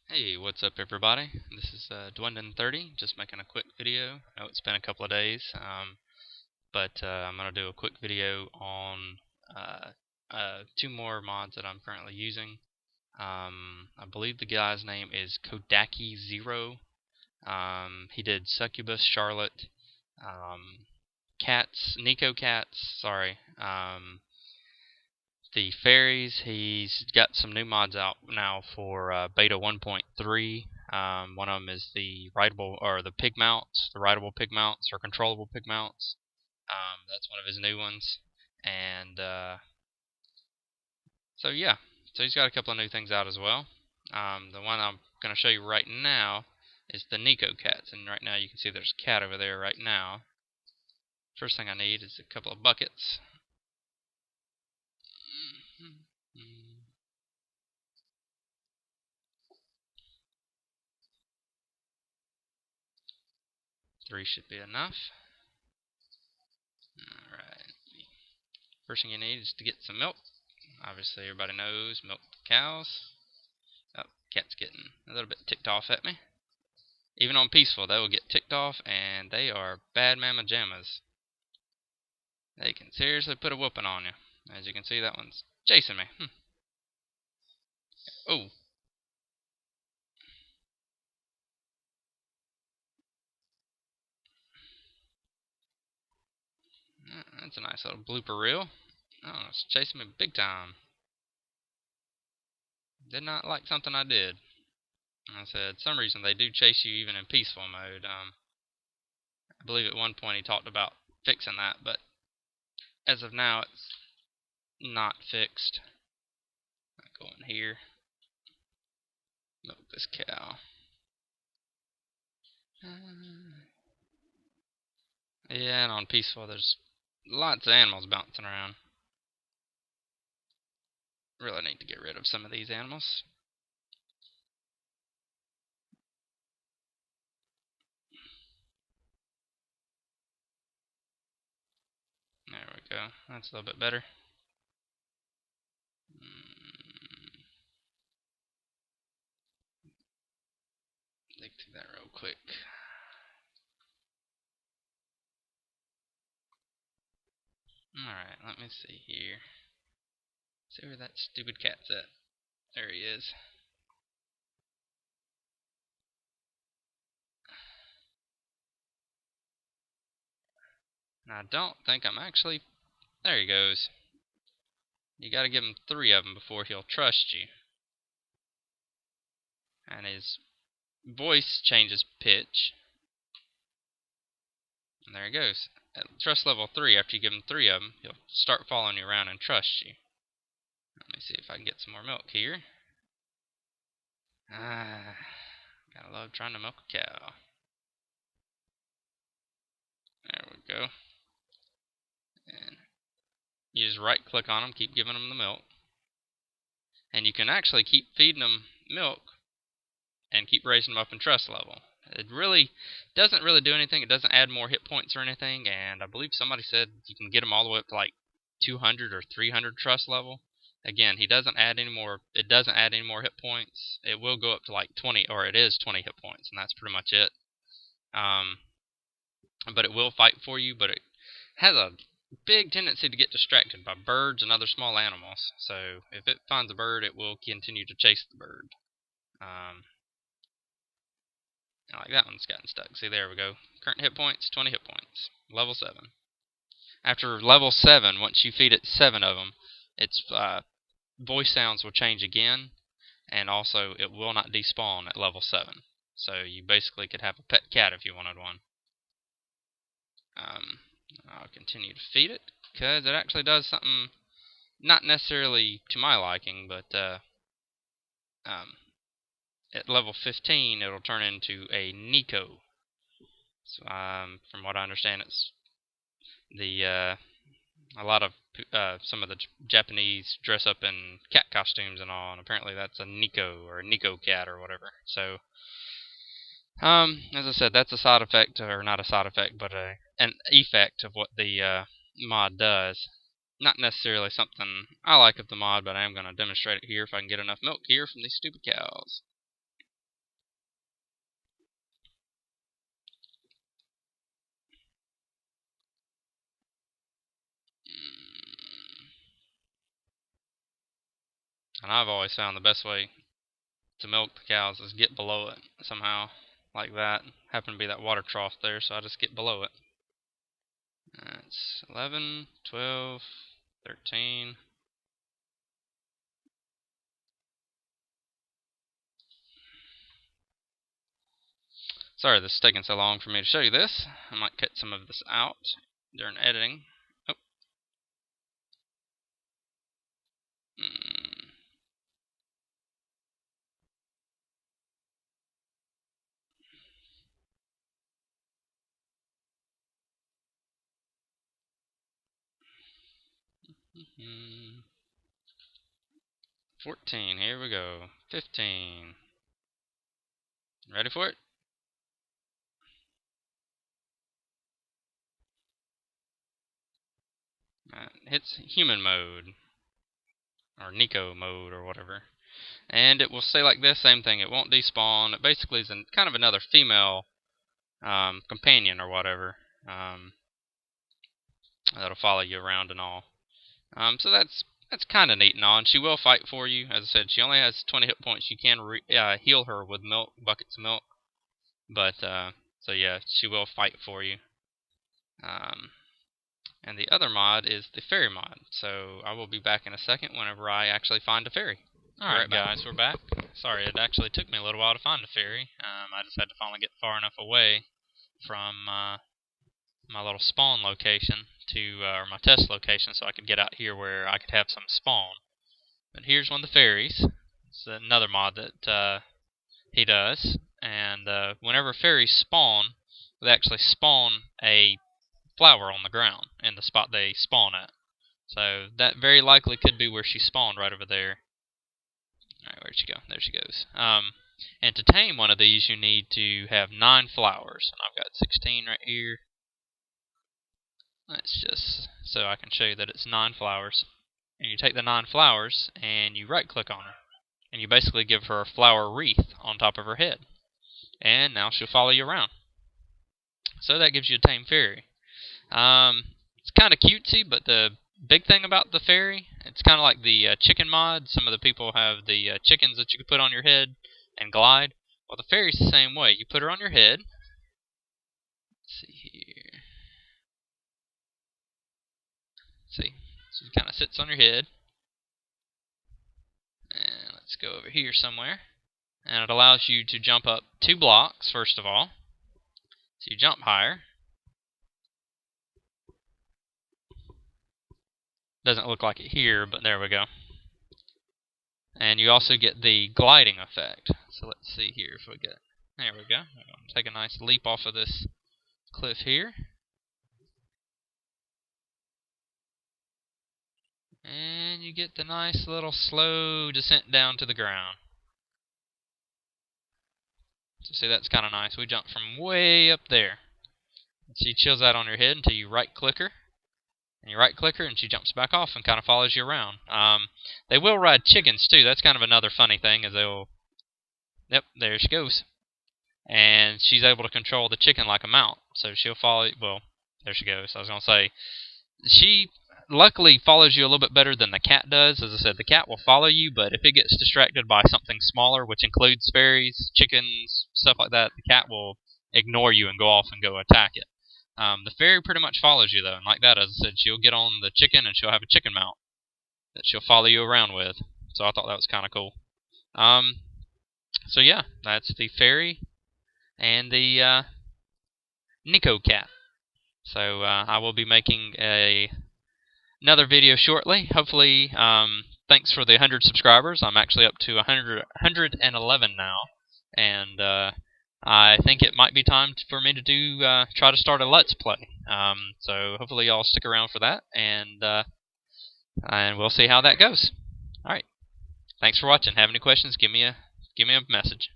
Hey, what's up everybody? This is Dwenden30, just making a quick video. I know it's been a couple of days, but I'm going to do a quick video on two more mods that I'm currently using. I believe the guy's name is KodaichiZero. He did Succubus, Charlotte, cats, Neko cats, sorry, the Fariys. He's got some new mods out now for beta 1.3. One of them is the rideable or the pig mounts, the rideable pig mounts or controllable pig mounts. That's one of his new ones, and so yeah, so he's got a couple of new things out as well. The one I'm going to show you right now is the Neko cats, and right now you can see there's a cat over there right now. First thing I need is a couple of buckets. Three should be enough. Alright. First thing you need is to get some milk. Obviously, everybody knows milk cows. Oh, cat's getting a little bit ticked off at me. Even on peaceful, they will get ticked off, and they are bad mamma jammas. They can seriously put a whooping on you. As you can see, that one's chasing me. Oh. That's a nice little blooper reel. Oh, it's chasing me big time. Did not like something I did. I said, some reason they do chase you even in peaceful mode. I believe at one point he talked about fixing that, but as of now, it's not fixed. I go in here, milk this cow. Yeah, and on peaceful, there's lots of animals bouncing around. Really need to get rid of some of these animals. There we go. That's a little bit better. Dig through that real quick. Alright, let me see here. See where that stupid cat's at. There he is. And I don't think I'm actually... There he goes. You gotta give him 3 of them before he'll trust you. And his voice changes pitch. And there he goes. At trust level 3, after you give him 3 of them, he'll start following you around and trust you. Let me see if I can get some more milk here. Gotta love trying to milk a cow. There we go. And you just right click on them, keep giving them the milk. And you can actually keep feeding them milk and keep raising them up in trust level. It really doesn't really do anything. It doesn't add more hit points or anything. And I believe somebody said you can get them all the way up to like 200 or 300 trust level. Again, he doesn't add any more. It doesn't add any more hit points. It will go up to like 20, or it is 20 hit points, and that's pretty much it. But it will fight for you. But it has a big tendency to get distracted by birds and other small animals. So if it finds a bird, it will continue to chase the bird. Like that one's gotten stuck. See, there we go. Current hit points, 20 hit points. Level 7. After level 7, once you feed it 7 of them, its voice sounds will change again, and also it will not despawn at level 7. So you basically could have a pet cat if you wanted one. I'll continue to feed it, because it actually does something not necessarily to my liking, but at level 15 it'll turn into a Neko. So, from what I understand, it's the a lot of some of the Japanese dress up in cat costumes and all, and apparently that's a Neko or a Neko cat or whatever. So, as I said, that's a side effect, or not a side effect, but an effect of what the mod does. Not necessarily something I like of the mod, but I am going to demonstrate it here if I can get enough milk here from these stupid cows. And I've always found the best way to milk the cows is get below it somehow, like that. Happen to be that water trough there, so I just get below it. It's 11, 12, 13. Sorry this is taking so long for me to show you this. I might cut some of this out during editing. Oh. Mm. Mm-hmm. 14, here we go. 15. Ready for it? Hits human mode, or Neko mode, or whatever. And it will stay like this, same thing, it won't despawn. It basically is kind of another female companion or whatever that'll follow you around and all. So that's kind of neat and all, and she will fight for you. As I said, she only has 20 hit points. You can heal her with milk, buckets of milk, but so yeah, she will fight for you. And the other mod is the Fariy mod. So I will be back in a second whenever I actually find a Fariy. Alright guys, we're back. Sorry, it actually took me a little while to find a Fariy. I just had to finally get far enough away from my little spawn location or my test location, so I could get out here where I could have some spawn. But here's one of the Farys. It's another mod that he does, and whenever Farys spawn, they actually spawn a flower on the ground in the spot they spawn at. So that very likely could be where she spawned, right over there. Alright, where'd she go? There she goes. And to tame one of these, you need to have 9 flowers, and I've got 16 right here. That's just so I can show you that it's 9 flowers. And you take the 9 flowers and you right click on her. And you basically give her a flower wreath on top of her head. And now she'll follow you around. So that gives you a tame Fariy. It's kind of cutesy, but the big thing about the Fariy, it's kind of like the chicken mod. Some of the people have the chickens that you can put on your head and glide. Well, the Fary's the same way. You put her on your head. Let's see here. See, she kind of sits on your head. And let's go over here somewhere. And it allows you to jump up 2 blocks, first of all. So you jump higher. Doesn't look like it here, but there we go. And you also get the gliding effect. So let's see here if we get it. There we go. I'm going to take a nice leap off of this cliff here. And you get the nice little slow descent down to the ground. So see, that's kind of nice. We jump from way up there. She chills out on your head until you right click her. And you right click her and she jumps back off and kind of follows you around. They will ride chickens too. That's kind of another funny thing, is they'll... Yep, there she goes. And she's able to control the chicken like a mount. So she'll follow... Well, there she goes. I was going to say, she luckily follows you a little bit better than the cat does. As I said, the cat will follow you, but if it gets distracted by something smaller, which includes fairies, chickens, stuff like that, the cat will ignore you and go off and go attack it. The Fariy pretty much follows you, though, and like that, as I said, she'll get on the chicken and she'll have a chicken mount that she'll follow you around with. So I thought that was kind of cool. So yeah, that's the Fariy and the Neko cat. So I will be making another video shortly. Hopefully, thanks for the 100 subscribers. I'm actually up to 111 now, and I think it might be time for me to try to start a Let's Play. So hopefully y'all stick around for that, and we'll see how that goes. All right. Thanks for watching. Have any questions? Give me a message.